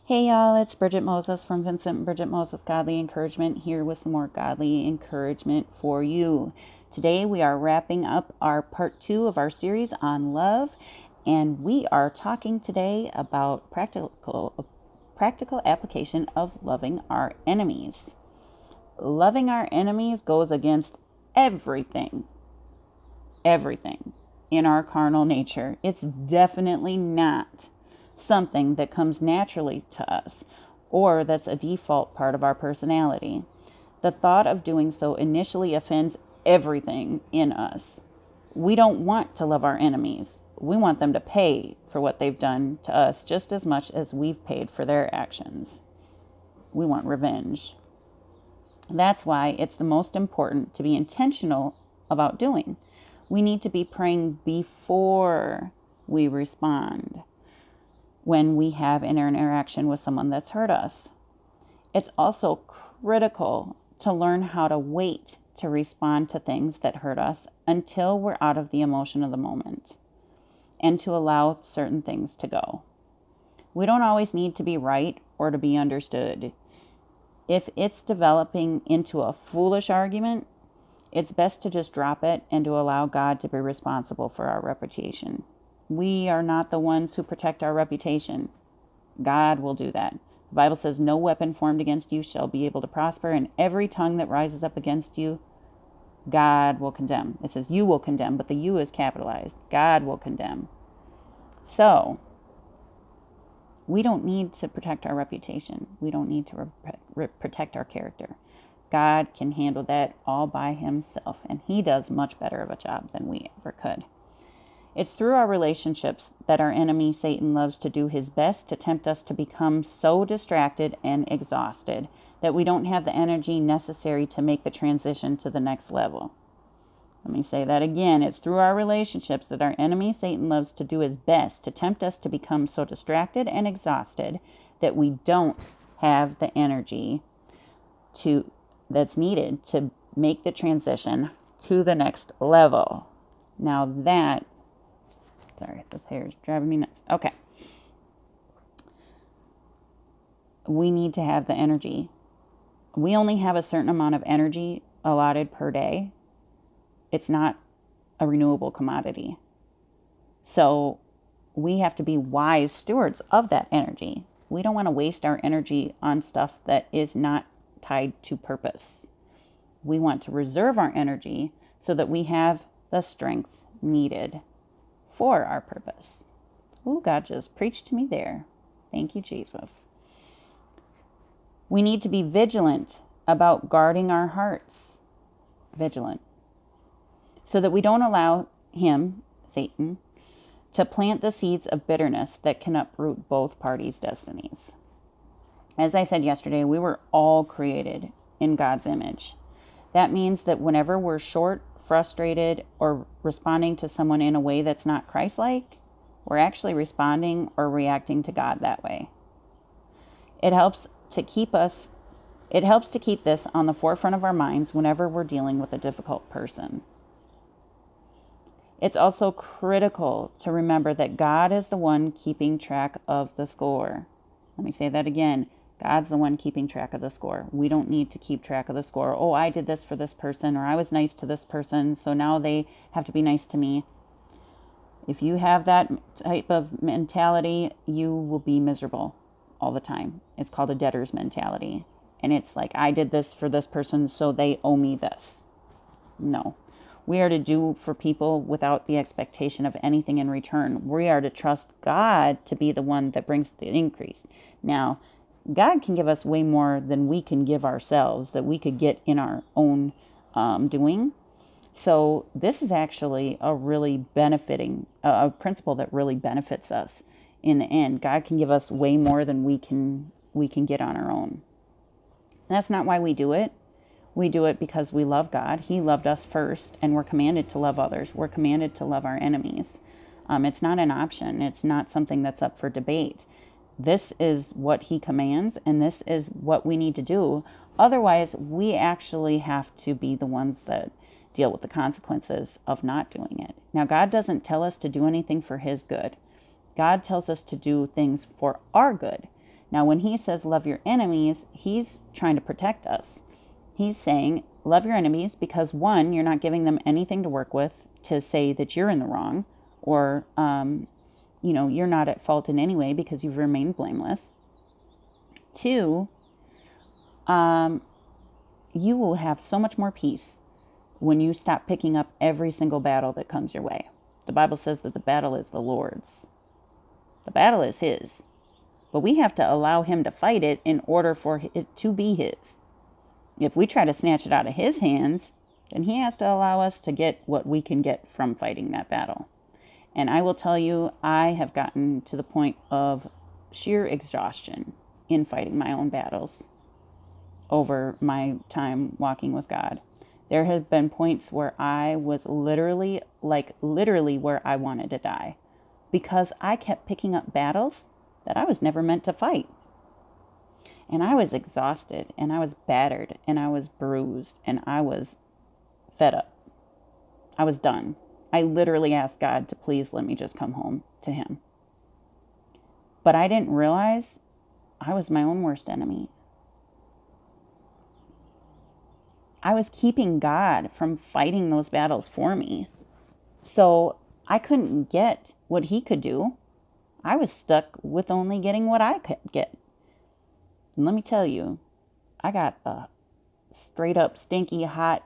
Hey y'all, it's Bridget Moses from Vincent and Bridget Moses Godly Encouragement here with some more godly encouragement for you. Today we are wrapping up our part 2 of our series on love, and we are talking today about practical application of loving our enemies. Loving our enemies goes against everything in our carnal nature. It's definitely not something that comes naturally to us or that's a default part of our personality. The thought of doing so initially offends everything in us. We don't want to love our enemies. We want them to pay for what they've done to us just as much as we've paid for their actions. We want revenge. That's why it's the most important to be intentional about doing. We need to be praying before we respond when we have an interaction with someone that's hurt us. It's also critical to learn how to wait to respond to things that hurt us until we're out of the emotion of the moment and to allow certain things to go. We don't always need to be right or to be understood. If it's developing into a foolish argument, it's best to just drop it and to allow God to be responsible for our reputation. We are not the ones who protect our reputation. God will do that. The Bible says, no weapon formed against you shall be able to prosper, and every tongue that rises up against you, God will condemn. It says you will condemn, but the you is capitalized. God will condemn. So, we don't need to protect our reputation. We don't need to protect our character. God can handle that all by himself, and he does much better of a job than we ever could. It's through our relationships that our enemy Satan loves to do his best to tempt us to become so distracted and exhausted that we don't have the energy necessary to make the transition to the next level. Let me say that again. It's through our relationships that our enemy Satan loves to do his best to tempt us to become so distracted and exhausted that we don't have the energy that's needed to make the transition to the next level. Now this hair is driving me nuts. Okay. We need to have the energy. We only have a certain amount of energy allotted per day. It's not a renewable commodity. So we have to be wise stewards of that energy. We don't want to waste our energy on stuff that is not tied to purpose. We want to reserve our energy so that we have the strength needed for our purpose. Ooh, God just preached to me there. Thank you, Jesus. We need to be vigilant about guarding our hearts. Vigilant. So that we don't allow him, Satan, to plant the seeds of bitterness that can uproot both parties' destinies. As I said yesterday, we were all created in God's image. That means that whenever we're short, frustrated, or responding to someone in a way that's not Christ-like, we're actually responding or reacting to God that way. It helps to keep this on the forefront of our minds whenever we're dealing with a difficult person. It's also critical to remember that God is the one keeping track of the score. Let me say that again. God's the one keeping track of the score. We don't need to keep track of the score. Oh, I did this for this person, or I was nice to this person, so now they have to be nice to me. If you have that type of mentality, you will be miserable all the time. It's called a debtor's mentality. And it's like, I did this for this person, so they owe me this. No. We are to do for people without the expectation of anything in return. We are to trust God to be the one that brings the increase. Now, God can give us way more than we can give ourselves, that we could get in our own doing. So this is actually a really benefiting, a principle that really benefits us in the end. God can give us way more than we can get on our own. And that's not why we do it. We do it because we love God. He loved us first, and we're commanded to love others. We're commanded to love our enemies. It's not an option. It's not something that's up for debate. This is what he commands, and this is what we need to do. Otherwise, we actually have to be the ones that deal with the consequences of not doing it. Now, God doesn't tell us to do anything for his good. God tells us to do things for our good. Now, when he says love your enemies, he's trying to protect us. He's saying love your enemies because, one, you're not giving them anything to work with to say that you're in the wrong, or, you're not at fault in any way because you've remained blameless. Two, you will have so much more peace when you stop picking up every single battle that comes your way. The Bible says that the battle is the Lord's. The battle is his. But we have to allow him to fight it in order for it to be his. If we try to snatch it out of his hands, then he has to allow us to get what we can get from fighting that battle. And I will tell you, I have gotten to the point of sheer exhaustion in fighting my own battles over my time walking with God. There have been points where I was literally where I wanted to die, because I kept picking up battles that I was never meant to fight. And I was exhausted, and I was battered, and I was bruised, and I was fed up. I was done. I literally asked God to please let me just come home to him. But I didn't realize I was my own worst enemy. I was keeping God from fighting those battles for me. So I couldn't get what he could do. I was stuck with only getting what I could get. And let me tell you, I got a straight up stinky, hot,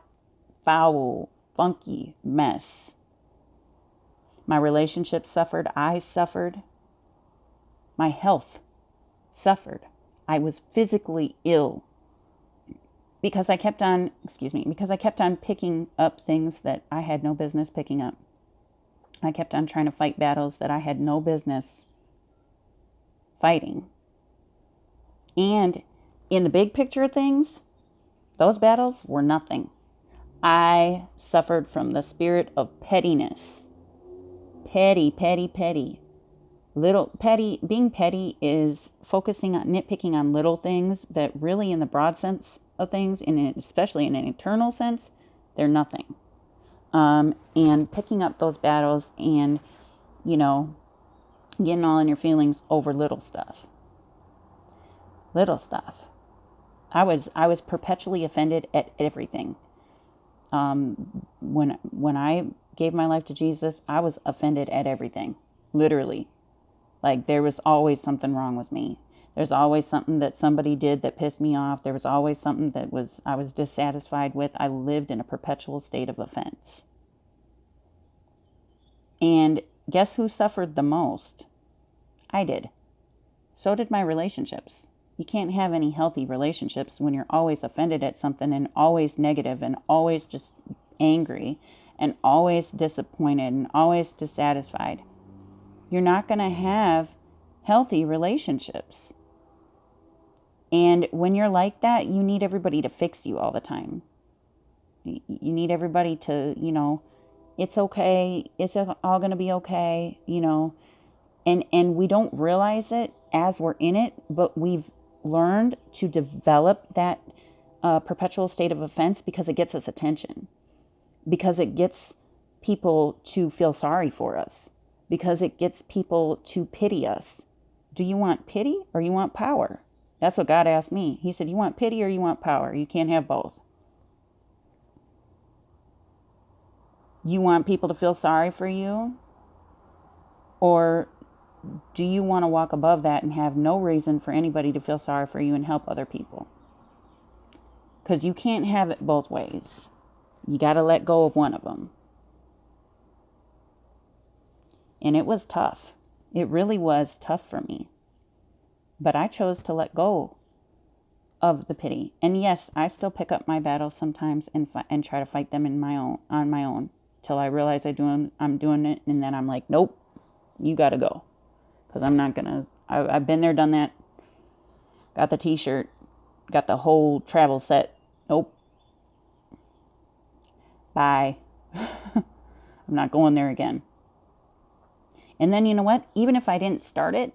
foul, funky mess. My relationship suffered. I suffered. My health suffered. I was physically ill because I kept on picking up things that I had no business picking up. I kept on trying to fight battles that I had no business fighting. And in the big picture of things, those battles were nothing. I suffered from the spirit of pettiness. Petty. Being petty is focusing on nitpicking on little things that really, in the broad sense of things, especially in an eternal sense, they're nothing. And picking up those battles and, getting all in your feelings over little stuff. I was perpetually offended at everything. When I gave my life to Jesus, I was offended at everything, literally. Like, there was always something wrong with me. There's always something that somebody did that pissed me off. There was always something that I was dissatisfied with. I lived in a perpetual state of offense. And guess who suffered the most? I did. So did my relationships. You can't have any healthy relationships when you're always offended at something and always negative and always just angry and always disappointed and always dissatisfied. You're not going to have healthy relationships. And when you're like that, you need everybody to fix you all the time. You need everybody to, it's okay. It's all going to be okay, And we don't realize it as we're in it, but we've learned to develop that perpetual state of offense because it gets us attention, because it gets people to feel sorry for us, because it gets people to pity us. Do you want pity or you want power? That's what God asked me. He said, you want pity or you want power? You can't have both. You want people to feel sorry for you? Or do you want to walk above that and have no reason for anybody to feel sorry for you and help other people? Because you can't have it both ways. You got to let go of one of them. And it was tough. It really was tough for me. But I chose to let go of the pity. And yes, I still pick up my battles sometimes and try to fight them on my own till I realize I'm doing it, and then I'm like, nope, you got to go. Because I'm not going to, I've been there, done that. Got the t-shirt, got the whole travel set. Nope. Bye. I'm not going there again. And then you know what? Even if I didn't start it,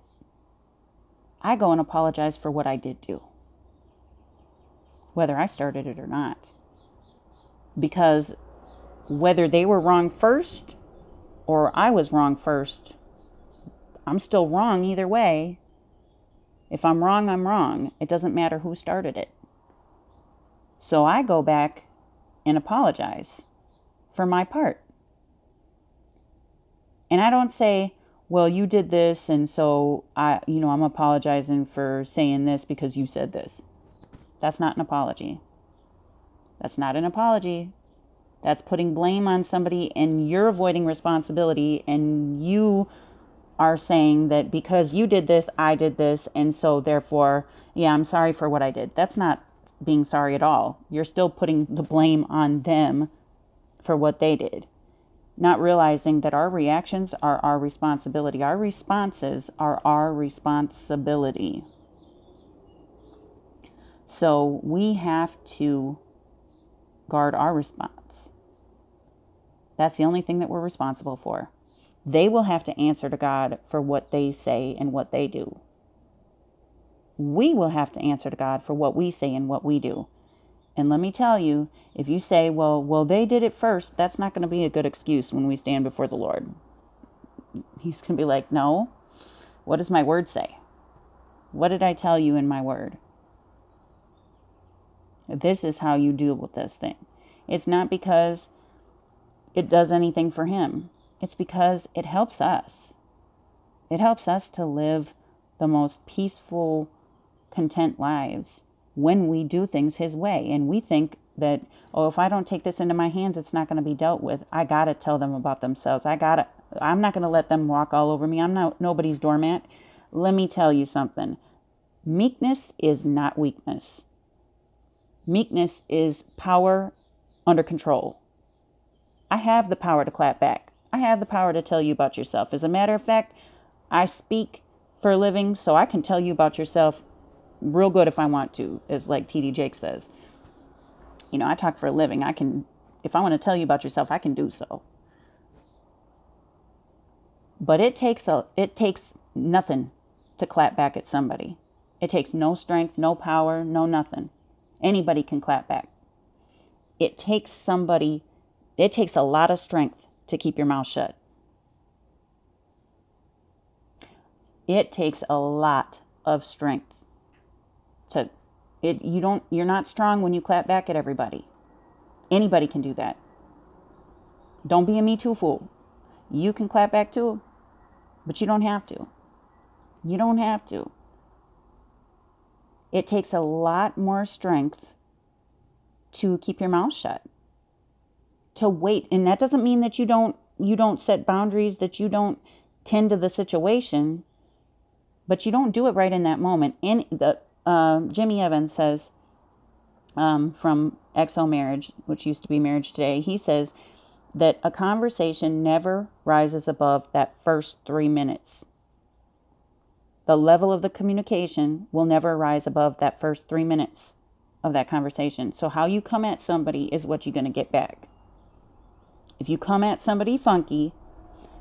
I go and apologize for what I did do. Whether I started it or not. Because whether they were wrong first or I was wrong first, I'm still wrong either way. If I'm wrong, I'm wrong. It doesn't matter who started it. So I go back and apologize for my part. And I don't say, well, you did this, and so I'm apologizing for saying this because you said this. That's not an apology. That's not an apology. That's putting blame on somebody, and you're avoiding responsibility, and you are saying that because you did this, I did this, and so therefore, yeah, I'm sorry for what I did. That's not being sorry at all. You're still putting the blame on them for what they did, not realizing that our reactions are our responsibility. Our responses are our responsibility. So we have to guard our response. That's the only thing that we're responsible for. They will have to answer to God for what they say and what they do. We will have to answer to God for what we say and what we do. And let me tell you, if you say, well, they did it first, that's not going to be a good excuse when we stand before the Lord. He's going to be like, no, what does my word say? What did I tell you in my word? This is how you deal with this thing. It's not because it does anything for him. It's because it helps us. It helps us to live the most peaceful, content lives when we do things his way. And we think that, if I don't take this into my hands, it's not going to be dealt with. I got to tell them about themselves. I'm not going to let them walk all over me. I'm not nobody's doormat. Let me tell you something. Meekness is not weakness. Meekness is power under control. I have the power to clap back. I have the power to tell you about yourself. As a matter of fact, I speak for a living, so I can tell you about yourself real good if I want to, as like T.D. Jakes says. I talk for a living. If I want to tell you about yourself, I can do so. But it takes nothing to clap back at somebody. It takes no strength, no power, no nothing. Anybody can clap back. It takes a lot of strength to keep your mouth shut. It takes a lot of strength you're not strong when you clap back at everybody. Anybody can do that. Don't be a Me Too fool. You can clap back too, but you don't have to. You don't have to. It takes a lot more strength to keep your mouth shut. To wait. And that doesn't mean that you don't set boundaries, that you don't tend to the situation, but you don't do it right in that moment. Jimmy Evans says, from XO Marriage, which used to be Marriage Today, he says that a conversation never rises above that first 3 minutes. The level of the communication will never rise above that first 3 minutes of that conversation. So how you come at somebody is what you're going to get back. If you come at somebody funky,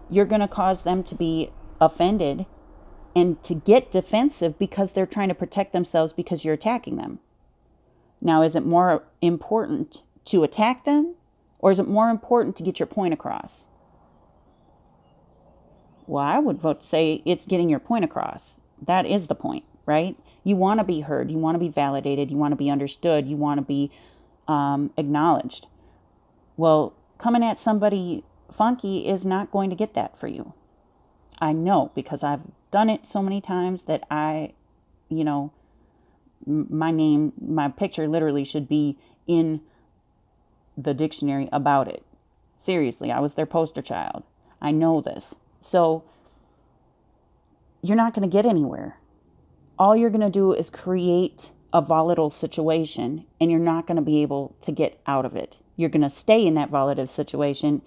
you're going to cause them to be offended and to get defensive because they're trying to protect themselves because you're attacking them. Now, is it more important to attack them, or is it more important to get your point across? Well, I would say it's getting your point across. That is the point, right? You want to be heard. You want to be validated. You want to be understood. You want to be acknowledged. Well, coming at somebody funky is not going to get that for you. I know, because I've done it so many times that my picture literally should be in the dictionary about it. Seriously, I was their poster child. I know this. So you're not going to get anywhere. All you're going to do is create a volatile situation, and you're not going to be able to get out of it. You're going to stay in that volatile situation,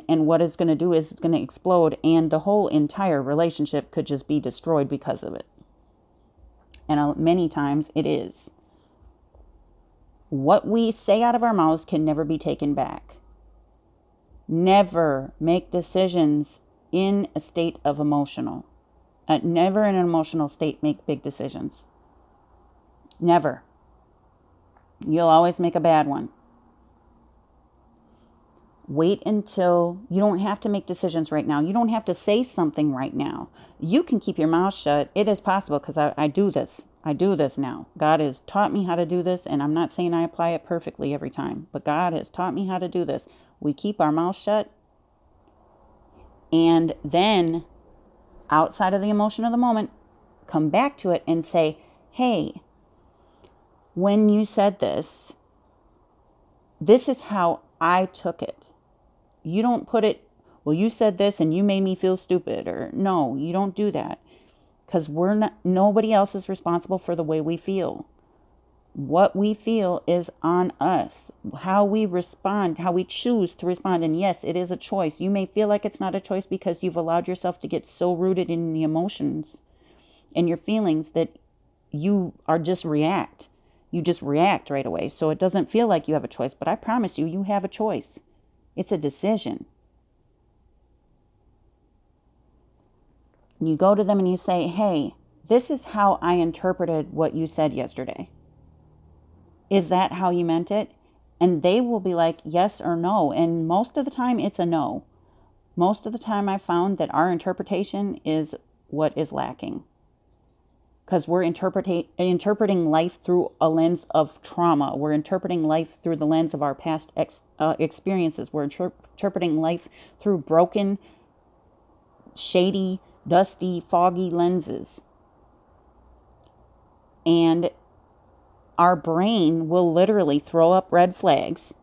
and what it's going to do is it's going to explode, and the whole entire relationship could just be destroyed because of it. And many times it is. What we say out of our mouths can never be taken back. Never make decisions in a state of emotional. Never in an emotional state make big decisions. Never. You'll always make a bad one. Wait until you don't have to make decisions right now. You don't have to say something right now. You can keep your mouth shut. It is possible because I do this. I do this now. God has taught me how to do this, and I'm not saying I apply it perfectly every time, but God has taught me how to do this. We keep our mouth shut, and then outside of the emotion of the moment, come back to it and say, hey, when you said this, this is how I took it. You don't put it, well, you said this and you made me feel stupid, or no, you don't do that. Because nobody else is responsible for the way we feel. What we feel is on us. How we respond, how we choose to respond. And yes, it is a choice. You may feel like it's not a choice because you've allowed yourself to get so rooted in the emotions and your feelings that you are just react. You just react right away. So it doesn't feel like you have a choice. But I promise you, you have a choice. It's a decision. You go to them and you say, hey, this is how I interpreted what you said yesterday. Is that how you meant it? And they will be like, yes or no. And most of the time, it's a no. Most of the time, I found that our interpretation is what is lacking. Because we're interpreting life through a lens of trauma. We're interpreting life through the lens of our past experiences. We're interpreting life through broken, shady, dusty, foggy lenses. And our brain will literally throw up red flags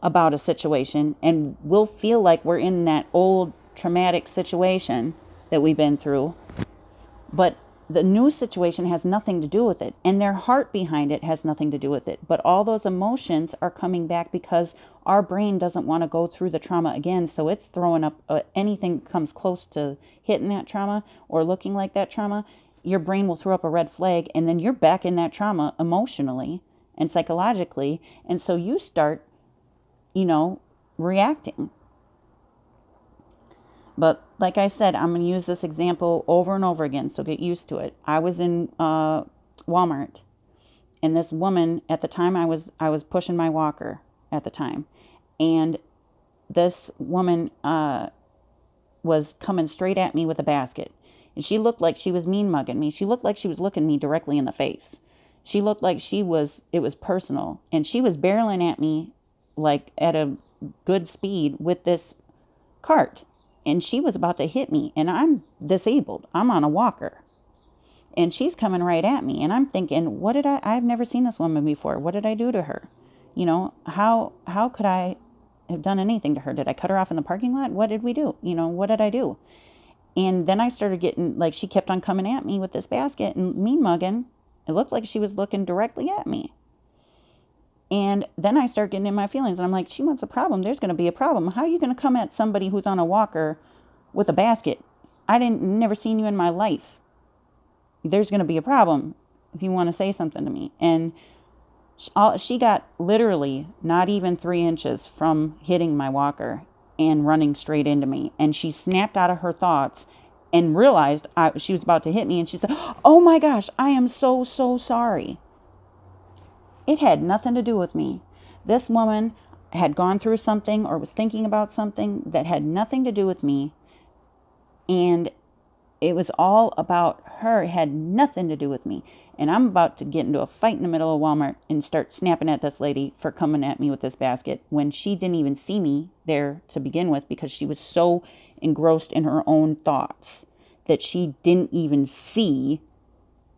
about a situation, and we'll feel like we're in that old traumatic situation that we've been through. But the new situation has nothing to do with it, and their heart behind it has nothing to do with it. But all those emotions are coming back because our brain doesn't want to go through the trauma again, so it's throwing up anything that comes close to hitting that trauma or looking like that trauma. Your brain will throw up a red flag, and then you're back in that trauma emotionally and psychologically, and so you start, reacting. But like I said, I'm going to use this example over and over again, so get used to it. I was in Walmart, and this woman, at the time I was pushing my walker at the time, and this woman was coming straight at me with a basket. And she looked like she was mean mugging me. She looked like she was looking me directly in the face. She looked like it was personal. And she was barreling at me like at a good speed with this cart. And she was about to hit me. And I'm disabled. I'm on a walker. And she's coming right at me. And I'm thinking, I've never seen this woman before. What did I do to her? How could I have done anything to her? Did I cut her off in the parking lot? What did we do? What did I do? And then I started getting, like, she kept on coming at me with this basket and mean mugging. It looked like she was looking directly at me. And then I started getting in my feelings. And I'm like, she wants a problem. There's going to be a problem. How are you going to come at somebody who's on a walker with a basket? Never seen you in my life. There's going to be a problem if you want to say something to me. And she got literally not even 3 inches from hitting my walker and running straight into me. And she snapped out of her thoughts and realized she was about to hit me. And she said, oh my gosh, I am so, so sorry. It had nothing to do with me. This woman had gone through something or was thinking about something that had nothing to do with me. And it was all about her. It had nothing to do with me. And I'm about to get into a fight in the middle of Walmart and start snapping at this lady for coming at me with this basket when she didn't even see me there to begin with, because she was so engrossed in her own thoughts that she didn't even see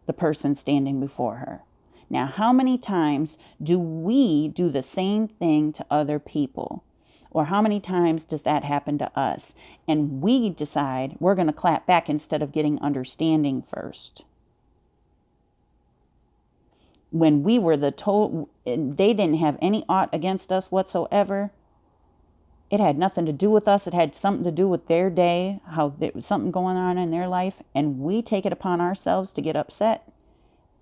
the person standing before her. Now, how many times do we do the same thing to other people? Or how many times does that happen to us? And we decide we're going to clap back instead of getting understanding first. When we were they didn't have any ought against us whatsoever. It had nothing to do with us. It had something to do with their day, how there was something going on in their life. And we take it upon ourselves to get upset.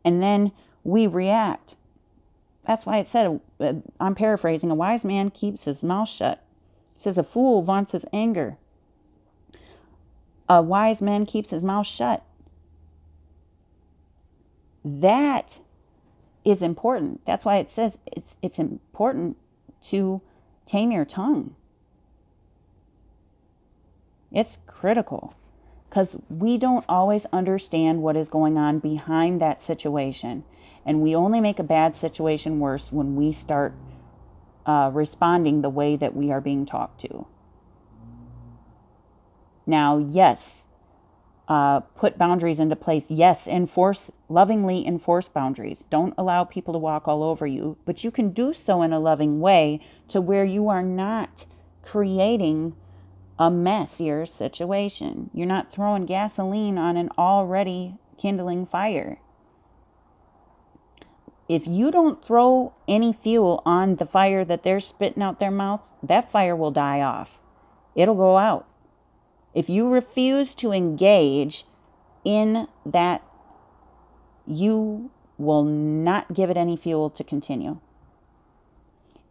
And then we react. That's why it said, I'm paraphrasing, a wise man keeps his mouth shut. It says a fool vaunts his anger. A wise man keeps his mouth shut. That is important. That's why it says it's important to Tame your tongue. It's critical because we don't always understand what is going on behind that situation. And we only make a bad situation worse when we start responding the way that we are being talked to. Now, yes, put boundaries into place. Yes, lovingly enforce boundaries. Don't allow people to walk all over you, but you can do so in a loving way to where you are not creating a messier situation. You're not throwing gasoline on an already kindling fire. If you don't throw any fuel on the fire that they're spitting out their mouth, that fire will die off. It'll go out. If you refuse to engage in that, you will not give it any fuel to continue.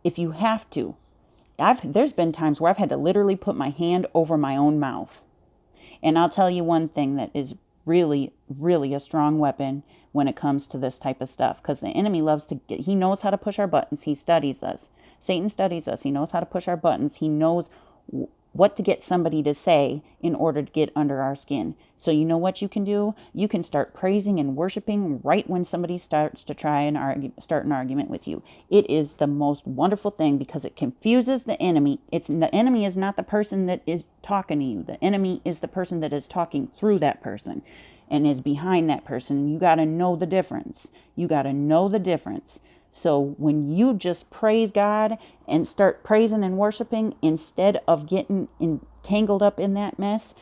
If you have to, there's been times where I've had to literally put my hand over my own mouth. And I'll tell you one thing that is really, really a strong weapon when it comes to this type of stuff. Because the enemy he knows how to push our buttons. He studies us. Satan studies us. He knows how to push our buttons. He knows what to get somebody to say in order to get under our skin. So you know what you can do? You can start praising and worshiping right when somebody starts to try and start an argument with you. It is the most wonderful thing because it confuses the enemy. The enemy is not the person that is talking to you. The enemy is the person that is talking through that person and is behind that person. You got to know the difference. You got to know the difference. So when you just praise God and start praising and worshiping instead of getting entangled up in that mess,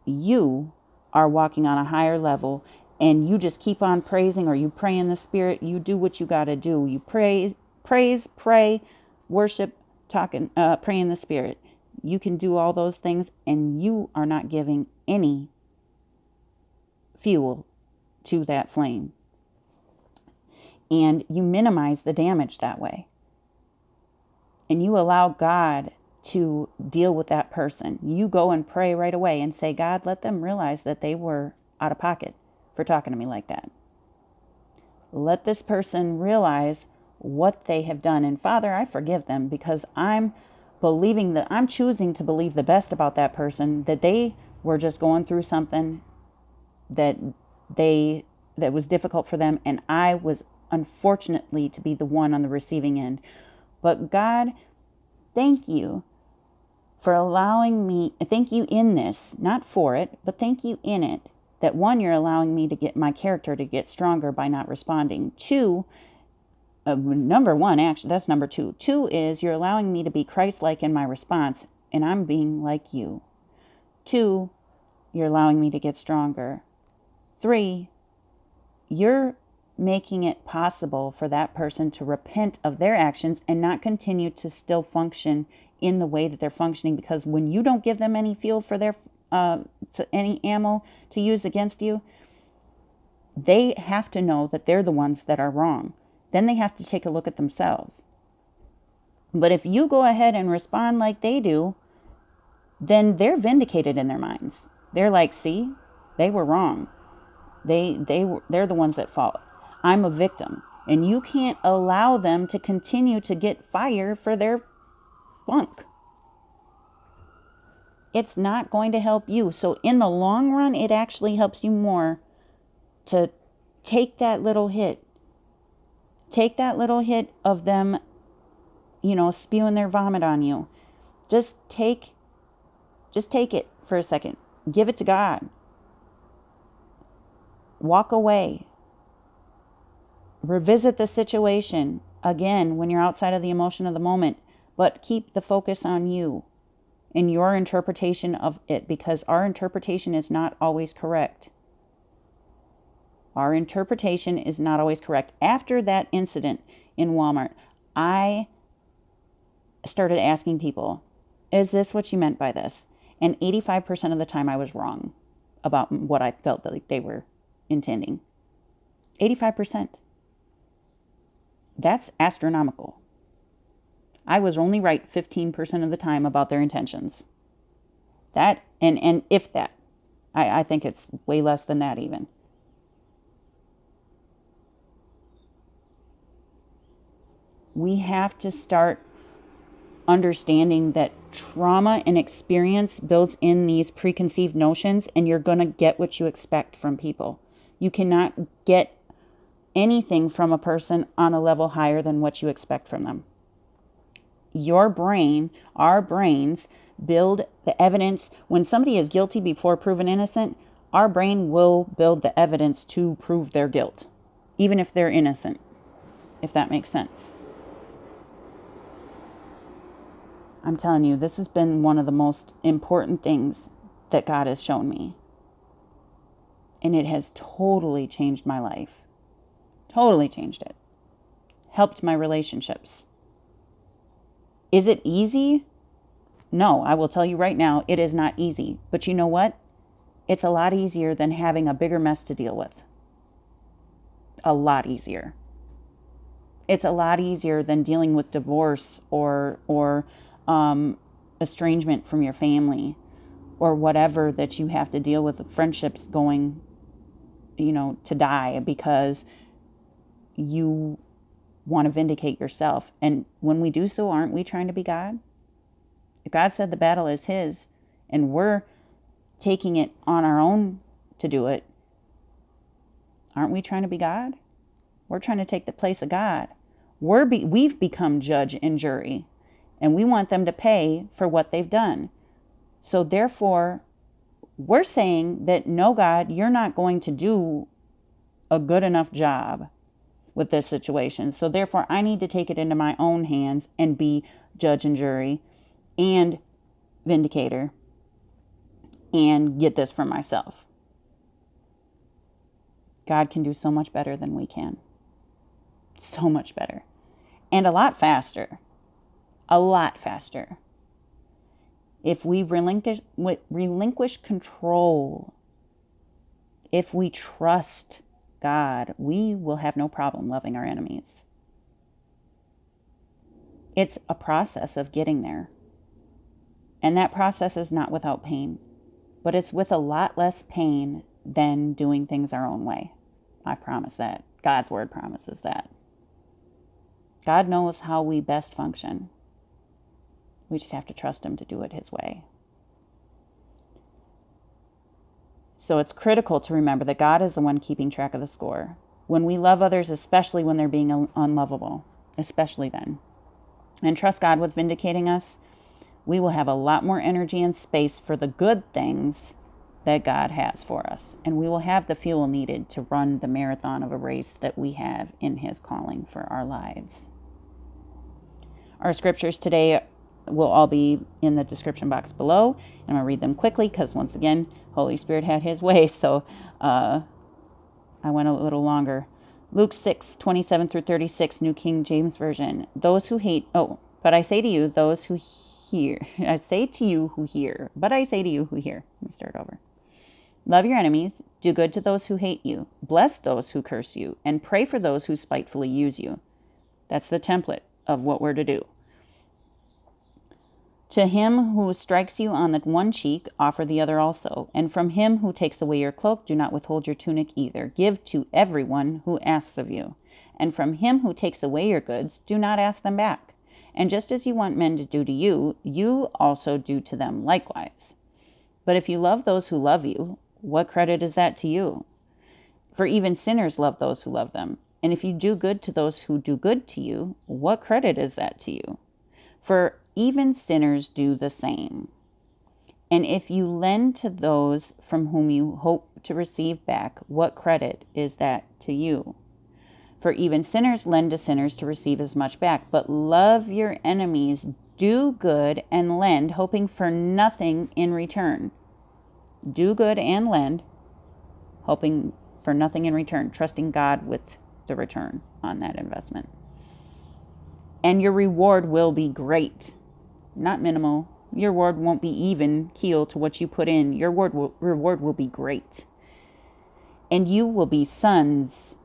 you are walking on a higher level, and you just keep on praising, or you pray in the Spirit. You do what you got to do. You pray, worship, pray in the Spirit. You can do all those things, and you are not giving any fuel to that flame. And you minimize the damage that way. And you allow God to deal with that person. You go and pray right away and say, God, let them realize that they were out of pocket for talking to me like that. Let this person realize what they have done. And Father, I forgive them because I'm choosing to believe the best about that person, that they were just going through something that was difficult for them, and I was unfortunately to be the one on the receiving end. But God, thank you for allowing me, thank you in this, not for it, but thank you in it, that one, you're allowing me to get my character to get stronger by not responding. Two, number one, actually, that's number two. Two is you're allowing me to be Christ-like in my response, and I'm being like you. Two, you're allowing me to get stronger. Three, you're making it possible for that person to repent of their actions and not continue to still function in the way that they're functioning, because when you don't give them any fuel for their any ammo to use against you, they have to know that they're the ones that are wrong. Then they have to take a look at themselves. But if you go ahead and respond like they do, then they're vindicated in their minds. They're like, see, they were wrong. They're the ones at fault. I'm a victim. And you can't allow them to continue to get fire for their funk. It's not going to help you. So in the long run, it actually helps you more to take that little hit. Take that little hit of them, spewing their vomit on you. Just take it for a second. Give it to God. Walk away. Revisit the situation again when you're outside of the emotion of the moment, but keep the focus on you and your interpretation of it, because our interpretation is not always correct. Our interpretation is not always correct. After that incident in Walmart, I started asking people, is this what you meant by this? And 85% of the time I was wrong about what I felt that they were intending. 85%. That's astronomical. I was only right 15% of the time about their intentions. That, and if that, I think it's way less than that even. We have to start understanding that trauma and experience builds in these preconceived notions, and you're going to get what you expect from people. You cannot get anything from a person on a level higher than what you expect from them. Your brain, our brains, build the evidence. When somebody is guilty before proven innocent, our brain will build the evidence to prove their guilt, even if they're innocent, if that makes sense. I'm telling you, this has been one of the most important things that God has shown me. And it has totally changed my life. Totally changed it. Helped my relationships. Is it easy? No, I will tell you right now, it is not easy. But you know what? It's a lot easier than having a bigger mess to deal with. A lot easier. It's a lot easier than dealing with divorce or estrangement from your family or whatever that you have to deal with, friendships going, to die because you want to vindicate yourself. And when we do so, aren't we trying to be God? If God said the battle is his and we're taking it on our own to do it, aren't we trying to be God? We're trying to take the place of God. We've become judge and jury, and we want them to pay for what they've done. So therefore, we're saying that, no, God, you're not going to do a good enough job with this situation. So therefore, I need to take it into my own hands and be judge and jury and vindicator and get this for myself. God can do so much better than we can. So much better. And a lot faster. A lot faster. If we relinquish control, if we trust God, we will have no problem loving our enemies. It's a process of getting there. And that process is not without pain, but it's with a lot less pain than doing things our own way. I promise that. God's word promises that. God knows how we best function. We just have to trust him to do it his way. So it's critical to remember that God is the one keeping track of the score. When we love others, especially when they're being unlovable, especially then, and trust God with vindicating us, we will have a lot more energy and space for the good things that God has for us. And we will have the fuel needed to run the marathon of a race that we have in his calling for our lives. Our scriptures today will all be in the description box below. I'm going to read them quickly because, once again, Holy Spirit had his way, so I went a little longer. Luke 6:27 through 36, New King James Version. But I say to you, those who hear. I say to you who hear. But I say to you who hear. Let me start over. Love your enemies. Do good to those who hate you. Bless those who curse you. And pray for those who spitefully use you. That's the template of what we're to do. To him who strikes you on the one cheek, offer the other also. And from him who takes away your cloak, do not withhold your tunic either. Give to everyone who asks of you. And from him who takes away your goods, do not ask them back. And just as you want men to do to you, you also do to them likewise. But if you love those who love you, what credit is that to you? For even sinners love those who love them. And if you do good to those who do good to you, what credit is that to you? For even sinners do the same. And if you lend to those from whom you hope to receive back, what credit is that to you? For even sinners lend to sinners to receive as much back. But love your enemies, do good, and lend, hoping for nothing in return. Do good and lend, hoping for nothing in return, trusting God with the return on that investment. And your reward will be great. Not minimal. Your reward won't be even keel to what you put in. Your reward will be great. And you will be sons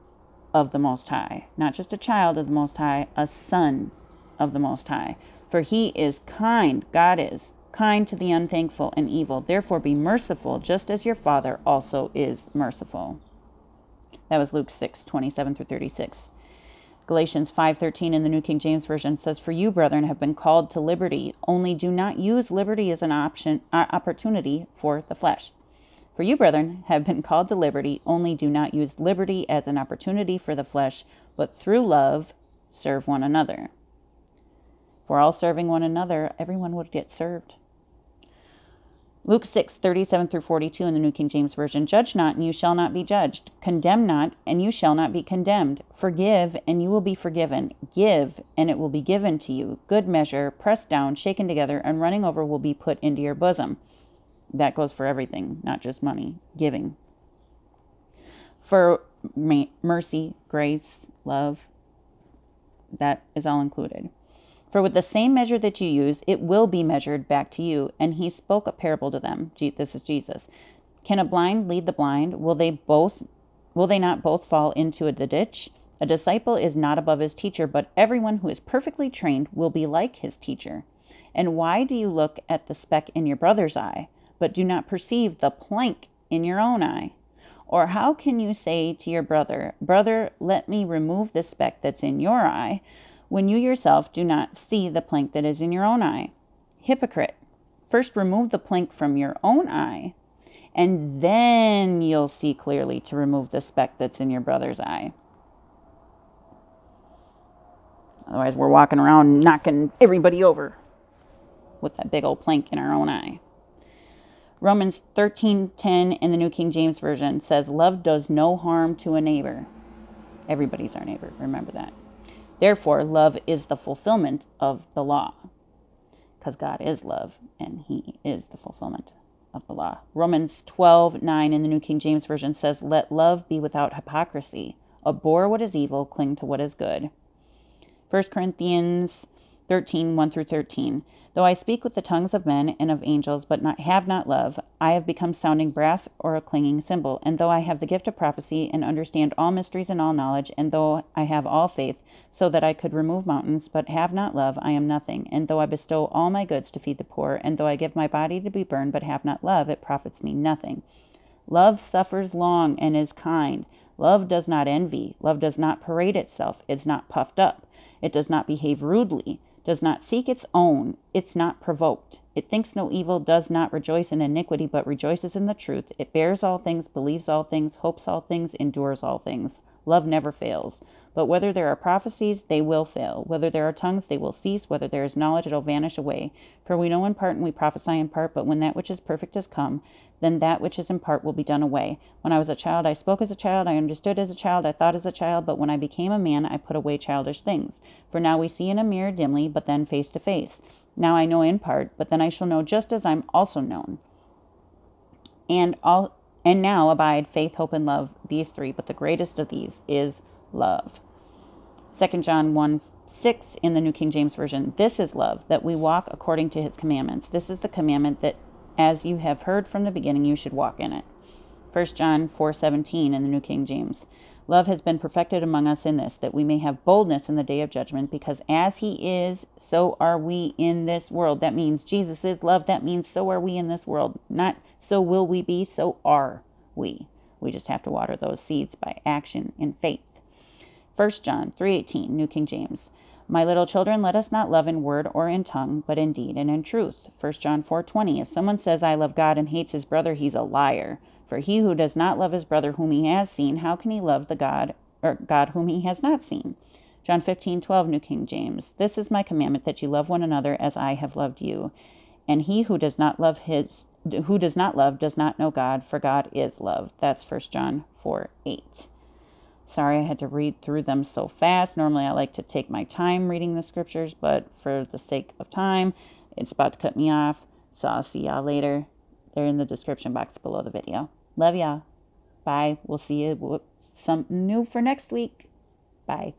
of the Most High. Not just a child of the Most High, a son of the Most High. For he is kind, God is kind to the unthankful and evil. Therefore be merciful, just as your Father also is merciful. That was Luke 6:27 through 36. Galatians 5:13 in the New King James Version says, "For you, brethren, have been called to liberty, only do not use liberty as an opportunity for the flesh." For you, brethren, have been called to liberty, only do not use liberty as an opportunity for the flesh, but through love serve one another. If we're all serving one another, everyone would get served. Luke 6:37-42 in the New King James Version, "Judge not, and you shall not be judged. Condemn not, and you shall not be condemned. Forgive, and you will be forgiven. Give, and it will be given to you. Good measure, pressed down, shaken together, and running over will be put into your bosom." That goes for everything, not just money. Giving. For mercy, grace, love, that is all included. "For with the same measure that you use, it will be measured back to you." And he spoke a parable to them. This is Jesus. "Can a blind lead the blind? Will they not both fall into the ditch? A disciple is not above his teacher, but everyone who is perfectly trained will be like his teacher. And why do you look at the speck in your brother's eye, but do not perceive the plank in your own eye? Or how can you say to your brother, 'Brother, let me remove the speck that's in your eye,' when you yourself do not see the plank that is in your own eye? Hypocrite, first remove the plank from your own eye, and then you'll see clearly to remove the speck that's in your brother's eye." Otherwise, we're walking around knocking everybody over with that big old plank in our own eye. Romans 13:10 in the New King James Version says, "Love does no harm to a neighbor." Everybody's our neighbor, remember that. "Therefore, love is the fulfillment of the law." Because God is love, and he is the fulfillment of the law. Romans 12:9 in the New King James Version says, "Let love be without hypocrisy. Abhor what is evil, cling to what is good." 1 Corinthians 13:1-13. "Though I speak with the tongues of men and of angels, but have not love, I have become sounding brass or a clanging cymbal. And though I have the gift of prophecy and understand all mysteries and all knowledge, and though I have all faith, so that I could remove mountains, but have not love, I am nothing. And though I bestow all my goods to feed the poor, and though I give my body to be burned, but have not love, it profits me nothing. Love suffers long and is kind. Love does not envy. Love does not parade itself. It's not puffed up. It does not behave rudely, does not seek its own. It's not provoked. It thinks no evil, does not rejoice in iniquity, but rejoices in the truth. It bears all things, believes all things, hopes all things, endures all things. Love never fails. But whether there are prophecies, they will fail. Whether there are tongues, they will cease. Whether there is knowledge, it will vanish away. For we know in part and we prophesy in part, but when that which is perfect has come, then that which is in part will be done away. When I was a child, I spoke as a child, I understood as a child, I thought as a child, but when I became a man, I put away childish things. For now we see in a mirror dimly, but then face to face. Now I know in part, but then I shall know just as I'm also known. And now abide faith, hope, and love, these three, but the greatest of these is love." 2 John 1:6 in the New King James Version, "This is love, that we walk according to his commandments. This is the commandment, that as you have heard from the beginning, you should walk in it." 1 John 4:17 in the New King James, "Love has been perfected among us in this, that we may have boldness in the day of judgment, because as he is, so are we in this world." That means Jesus is love. That means so are we in this world. Not so will we be, so are we. We just have to water those seeds by action in faith. 1 John 3:18, New King James, "My little children, let us not love in word or in tongue, but in deed and in truth." 1 John 4:20, "If someone says, 'I love God,' and hates his brother, he's a liar. For he who does not love his brother whom he has seen, how can he love the God whom he has not seen?" John 15:12, New King James, "This is my commandment, that you love one another as I have loved you. And he who does not love does not know God, for God is love." That's 1 John 4:8. Sorry I had to read through them so fast. Normally I like to take my time reading the scriptures, but for the sake of time, it's about to cut me off. So I'll see y'all later. They're in the description box below the video. Love y'all. Bye. We'll see you with something new for next week. Bye.